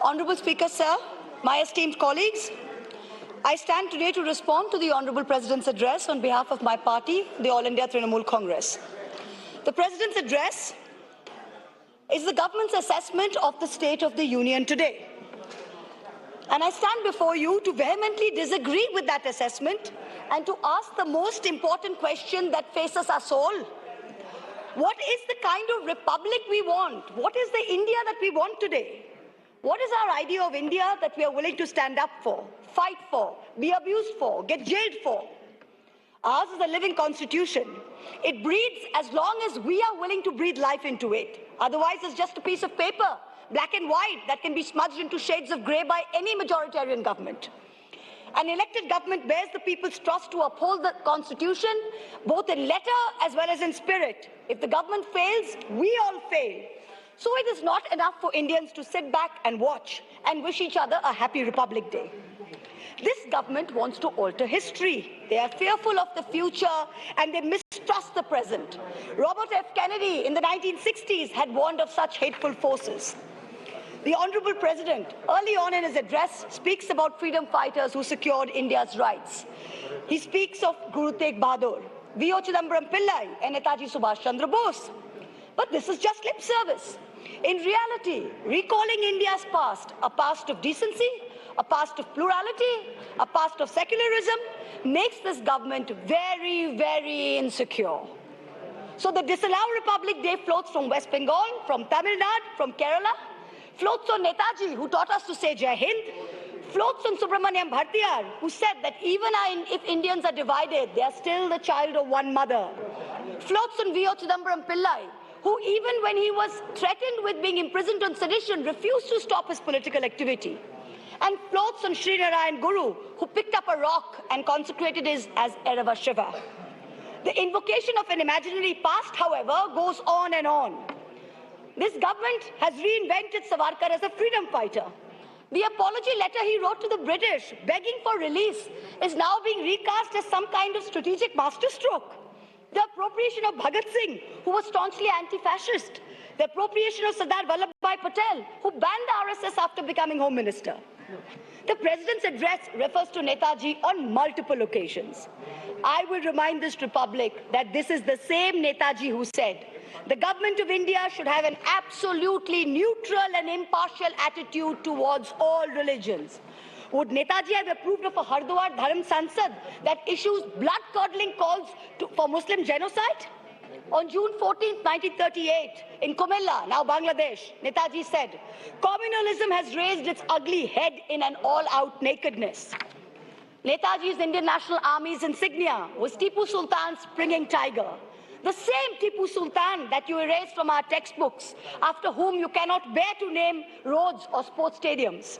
Honourable Speaker, sir, my esteemed colleagues, I stand today to respond to the Honourable President's address on behalf of my party, the All India Trinamool Congress. The President's address is the government's assessment of the state of the Union today. And I stand before you to vehemently disagree with that assessment and to ask the most important question that faces us all. What is the kind of republic we want? What is the India that we want today? What is our idea of India that we are willing to stand up for, fight for, be abused for, get jailed for? Ours is a living constitution. It breathes as long as we are willing to breathe life into it. Otherwise, it's just a piece of paper, black and white, that can be smudged into shades of grey by any majoritarian government. An elected government bears the people's trust to uphold the constitution, both in letter as well as in spirit. If the government fails, we all fail. So it is not enough for Indians to sit back and watch and wish each other a happy Republic Day. This government wants to alter history. They are fearful of the future and they mistrust the present. Robert F. Kennedy in the 1960s had warned of such hateful forces. The Honourable President, early on in his address, speaks about freedom fighters who secured India's rights. He speaks of Guru Tegh Bahadur, V.O. Chidambaram Pillai, and Netaji Subhash Chandra Bose. But this is just lip service. In reality, recalling India's past, a past of decency, a past of plurality, a past of secularism, makes this government very, very insecure. So the Disallow Republic Day floats from West Bengal, from Tamil Nadu, from Kerala, floats on Netaji, who taught us to say Jai Hind, floats on Subramaniam Bhartiyar, who said that even if Indians are divided, they are still the child of one mother, floats on V.O. Chidambaram Pillai, who even when he was threatened with being imprisoned on sedition, refused to stop his political activity, and floats on Sri Narayan Guru, who picked up a rock and consecrated it as Erava Shiva. The invocation of an imaginary past, however, goes on and on. This government has reinvented Savarkar as a freedom fighter. The apology letter he wrote to the British, begging for release, is now being recast as some kind of strategic masterstroke. The appropriation of Bhagat Singh, who was staunchly anti-fascist. The appropriation of Sardar Vallabhbhai Patel, who banned the RSS after becoming Home Minister. The President's address refers to Netaji on multiple occasions. I will remind this Republic that this is the same Netaji who said, the government of India should have an absolutely neutral and impartial attitude towards all religions. Would Netaji have approved of a Hardwar Dharam Sansad that issues blood-curdling calls for Muslim genocide? On June 14, 1938, in Comilla, now Bangladesh, Netaji said, communalism has raised its ugly head in an all-out nakedness. Netaji's Indian National Army's insignia was Tipu Sultan's springing tiger. The same Tipu Sultan that you erased from our textbooks, after whom you cannot bear to name roads or sports stadiums.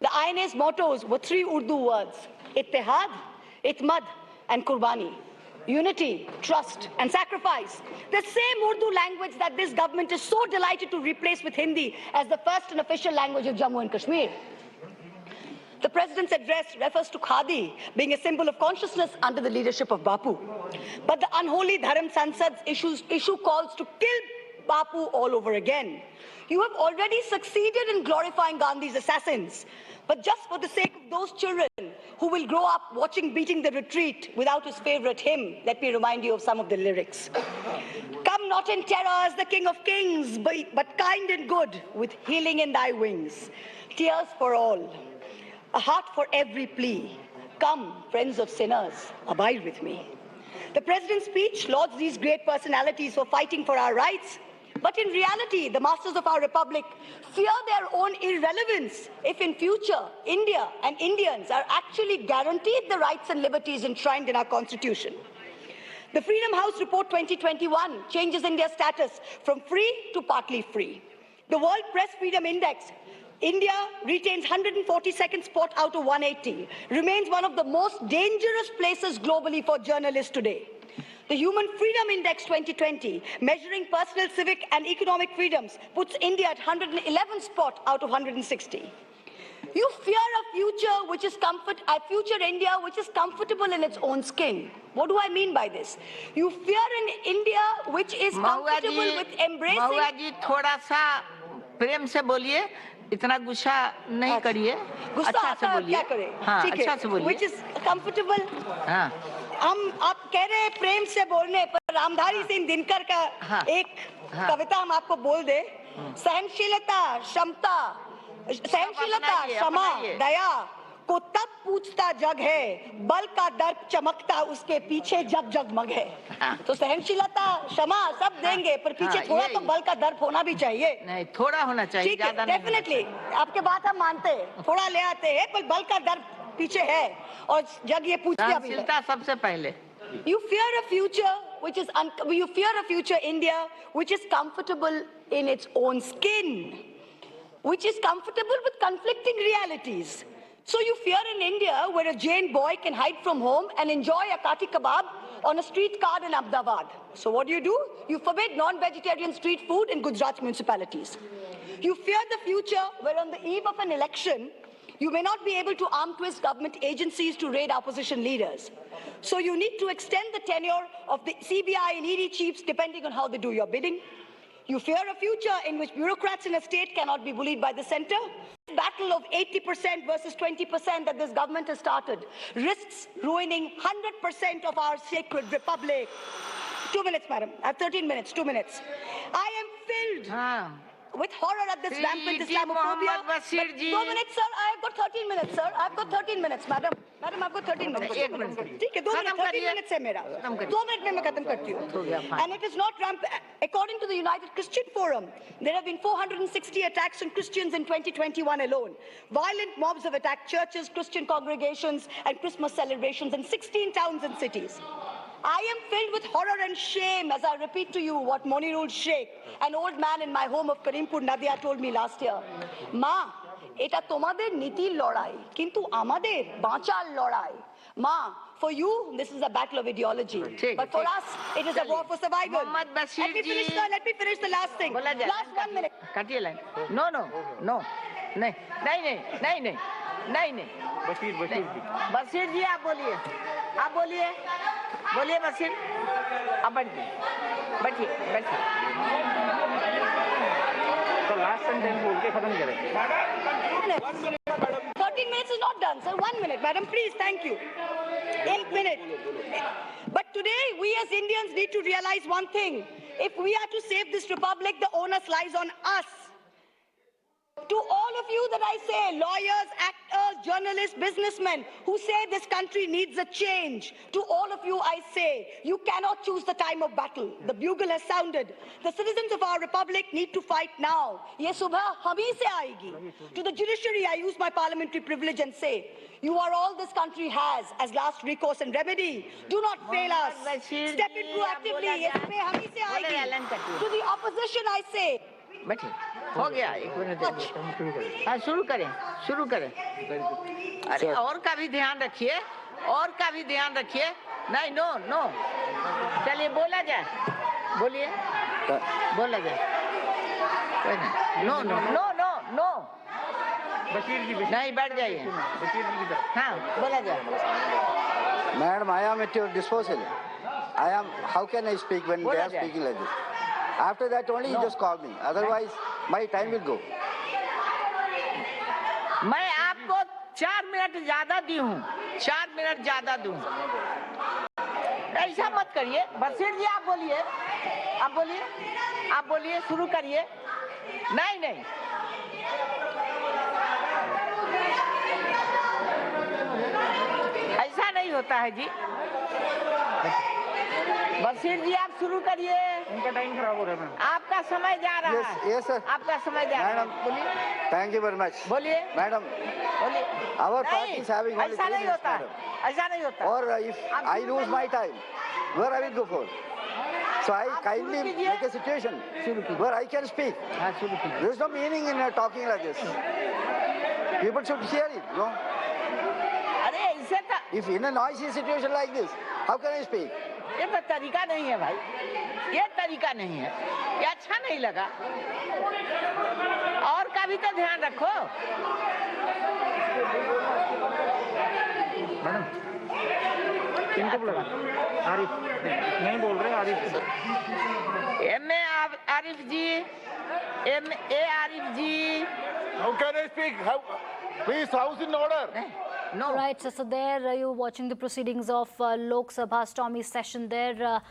The INA's mottos were three Urdu words, Ittihad, Itmad, and Qurbani. Unity, trust, and sacrifice. The same Urdu language that this government is so delighted to replace with Hindi as the first and official language of Jammu and Kashmir. The President's address refers to Khadi being a symbol of consciousness under the leadership of Bapu. But the unholy Dharam Sansad's issue calls to kill Bapu all over again. You have already succeeded in glorifying Gandhi's assassins. But just for the sake of those children who will grow up watching Beating the Retreat without his favorite hymn, let me remind you of some of the lyrics. Come not in terror as the King of Kings, but kind and good, with healing in thy wings. Tears for all, a heart for every plea. Come, friends of sinners, abide with me. The President's speech lauds these great personalities for fighting for our rights. But in reality, the masters of our republic fear their own irrelevance if in future India and Indians are actually guaranteed the rights and liberties enshrined in our constitution. The Freedom House Report 2021 changes India's status from free to partly free. The World Press Freedom Index, India retains 142nd spot out of 180, remains one of the most dangerous places globally for journalists today. The Human Freedom Index 2020, measuring personal, civic and economic freedoms, puts India at 111th spot out of 160. You fear a future India which is comfortable in its own skin. What do I mean by this? You fear an India which is comfortable with embracing... Mahua ji, thoda sa प्रेम से बोलिए, इतना गुस्सा नहीं करिए, गुस्सा अच्छा से आता है, बोलिए। क्या करें? हाँ, ठीक है, अच्छा से बोलिए। which is comfortable. हाँ, आप कह रहे हैं प्रेम से बोलने पर, रामधारी सिंह दिनकर का एक कविता हम आपको बोल दे। सहनशीलता, क्षमता, सहनशीलता, क्षमा, दया को तब पूछता जग है, बल का दर्प चमकता उसके पीछे जब जगमग है। तो सहनशीलता, क्षमा सब देंगे, पर पीछे थोड़ा तो बल का दर्प होना भी चाहिए। नहीं, थोड़ा होना चाहिए, ज्यादा नहीं। डेफिनेटली आपके बात हम मानते हैं, थोड़ा ले आते हैं, पर बल का दर्प पीछे है और जग ये पूछता भी है। सहनशीलता सबसे पहले। You fear a future you fear a future India which is comfortable in its own skin, which is comfortable with conflicting realities. So you fear an India where a Jain boy can hide from home and enjoy a kati kebab on a street cart in Ahmedabad. So what do? You forbid non-vegetarian street food in Gujarat municipalities. You fear the future where on the eve of an election, you may not be able to arm twist government agencies to raid opposition leaders. So you need to extend the tenure of the CBI and ED chiefs depending on how they do your bidding. You fear a future in which bureaucrats in a state cannot be bullied by the center. The battle of 80% versus 20% that this government has started risks ruining 100% of our sacred republic. 2 minutes, madam. I have 13 minutes, 2 minutes. I am filled with horror at this rampant Islamophobia. 2 minutes, sir. I have got 13 minutes, sir. I have got 13 minutes, madam. Madam, I've got 13 minutes. एक minute. ठीक है, 2 minute, 13 minutes है मेरा। 2 minute में मैं खत्म करती हूँ। And it is not rampant. According to the United Christian Forum, there have been 460 attacks on Christians in 2021 alone. Violent mobs have attacked churches, Christian congregations, and Christmas celebrations in 16 towns and cities. I am filled with horror and shame as I repeat to you what Monirul Sheikh, an old man in my home of Karimpur, Nadia, told me last year. Ma, এটা তোমাদের নীতির লড়াই, কিন্তু আমাদের বাঁচার লড়াই। মা, for you, this is a battle of ideology. But for us, it is a war for survival. Let me finish, sir. Let me finish the last thing. Last 1 minute. काटिए लाइन। No. नहीं। बशीर जी आप बोलिए। बोलिए बशीर। आप बैठिए। तो last sentence बोल के खत्म करें। 13 minutes is not done, sir. 1 minute, madam, please. Thank you. 1 minute. But today, we as Indians need to realize one thing. If we are to save this republic, the onus lies on us. To all of you that I say, lawyers, actors, journalists, businessmen, who say this country needs a change, to all of you I say, you cannot choose the time of battle. The bugle has sounded. The citizens of our republic need to fight now. Ye subha hum hi se aayegi. To the judiciary, I use my parliamentary privilege and say, you are all this country has as last recourse and remedy. Do not fail us. Step in proactively. Ye subha hum hi se aayegi. To the opposition, I say, बैठिए। हो गया, 1 minute. हाँ, शुरू करें। अरे और का भी ध्यान रखिए। नहीं, नो। चलिए बोला जाए। बोलिए। नो। बशीर जी नहीं, बैठ जाइए। बशीर जी की तरफ। हाँ, बोला जाए। Madam, I am at your disposal. How can I speak when they are speaking like this? After that only you just call me. Otherwise, my time will go. मैं आपको 4 मिनट ज्यादा दी हूँ। 4 मिनट ज्यादा दूँ। ऐसा मत करिए। बशीर जी आप बोलिए। शुरू करिए। नहीं। ऐसा नहीं होता है जी। बशीर जी आप शुरू करिए। उनका टाइम खराब हो रहा है मैडम। आपका समय जा रहा है। Yes, sir. आपका समय जा रहा है। Madam, बोलिए। Thank you very much. बोलिए। Madam, बोलिए। our party is having only ऐसा 3 नहीं minutes, होता। madam. ऐसा नहीं होता। Or if I lose my time, where I will go for? So I kindly make a situation where I can speak. हाँ, शुरू कीजिए। There is no meaning in talking like this. People should hear it, no? अरे ऐसे था। If in a noisy situation like this, how can I speak? ये तो तरीका नहीं है भाई, ये तरीका नहीं है, ये अच्छा नहीं लगा। और का भी तो ध्यान रखो। मैडम इनको बुला, आरिफ नहीं बोल रहे, Arif MA. Arif ji, M.A. Arif ji. How can I speak? Please, house in order. No. Right, so there you're watching the proceedings of Lok Sabha stormy session there.